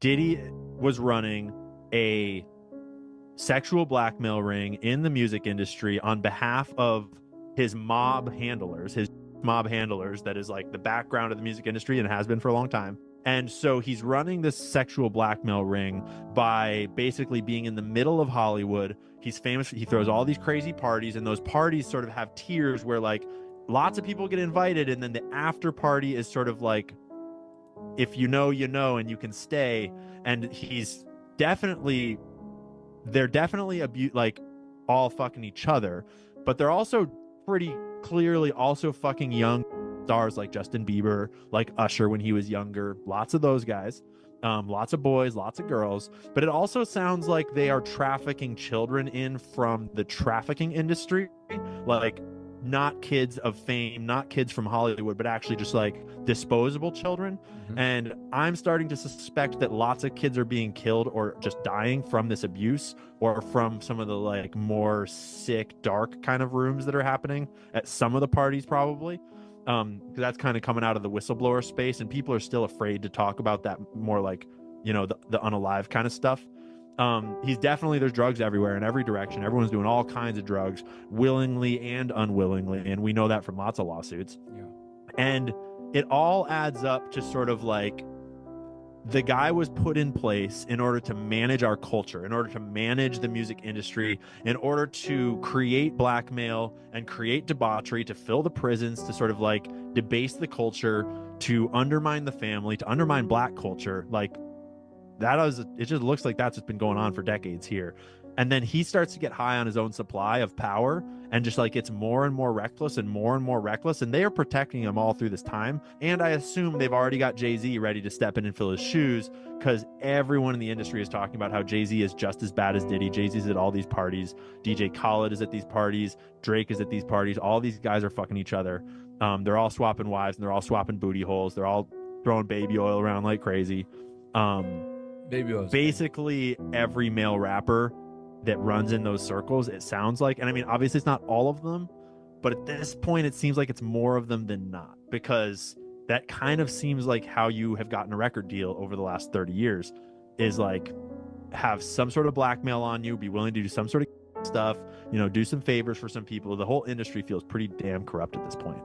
Diddy was running a sexual blackmail ring in the music industry on behalf of his mob handlers that is like the background of the music industry and has been for a long time. And so he's running this sexual blackmail ring by basically being in the middle of Hollywood. He's famous. He throws all these crazy parties, and those parties sort of have tiers where like lots of people get invited, and then the after party is sort of like, if you know, you know, and you can stay. And he's definitely they're definitely like all fucking each other, but they're also pretty clearly also fucking young stars like Justin Bieber, like Usher when he was younger, lots of those guys, lots of boys, lots of girls. But it also sounds like they are trafficking children in from the trafficking industry, like not kids of fame, not kids from Hollywood, but actually just like disposable children. Mm-hmm. And I'm starting to suspect that lots of kids are being killed or just dying from this abuse or from some of the like more sick, dark kind of rooms that are happening at some of the parties, probably. Because that's kind of coming out of the whistleblower space, and people are still afraid to talk about that more like, you know, the unalive kind of stuff. He's definitely, there's drugs everywhere in every direction. Everyone's doing all kinds of drugs willingly and unwillingly, and we know that from lots of lawsuits. Yeah. And it all adds up to sort of like the guy was put in place in order to manage our culture, in order to manage the music industry, in order to create blackmail and create debauchery, to fill the prisons, to sort of like debase the culture, to undermine the family, to undermine black culture. Like it just looks like that's what's been going on for decades here. And then he starts to get high on his own supply of power and just like gets more and more reckless and more and more reckless. And they are protecting him all through this time. And I assume they've already got Jay-Z ready to step in and fill his shoes, because everyone in the industry is talking about how Jay-Z is just as bad as Diddy. Jay-Z's at all these parties. DJ Khaled is at these parties. Drake is at these parties. All these guys are fucking each other. They're all swapping wives, and they're all swapping booty holes. They're all throwing baby oil around like crazy. Baby oil. Basically every male rapper that runs in those circles, it sounds like, and I mean, obviously it's not all of them, but at this point it seems like it's more of them than not, because that kind of seems like how you have gotten a record deal over the last 30 years is like have some sort of blackmail on you, be willing to do some sort of stuff, you know, do some favors for some people. The whole industry feels pretty damn corrupt at this point.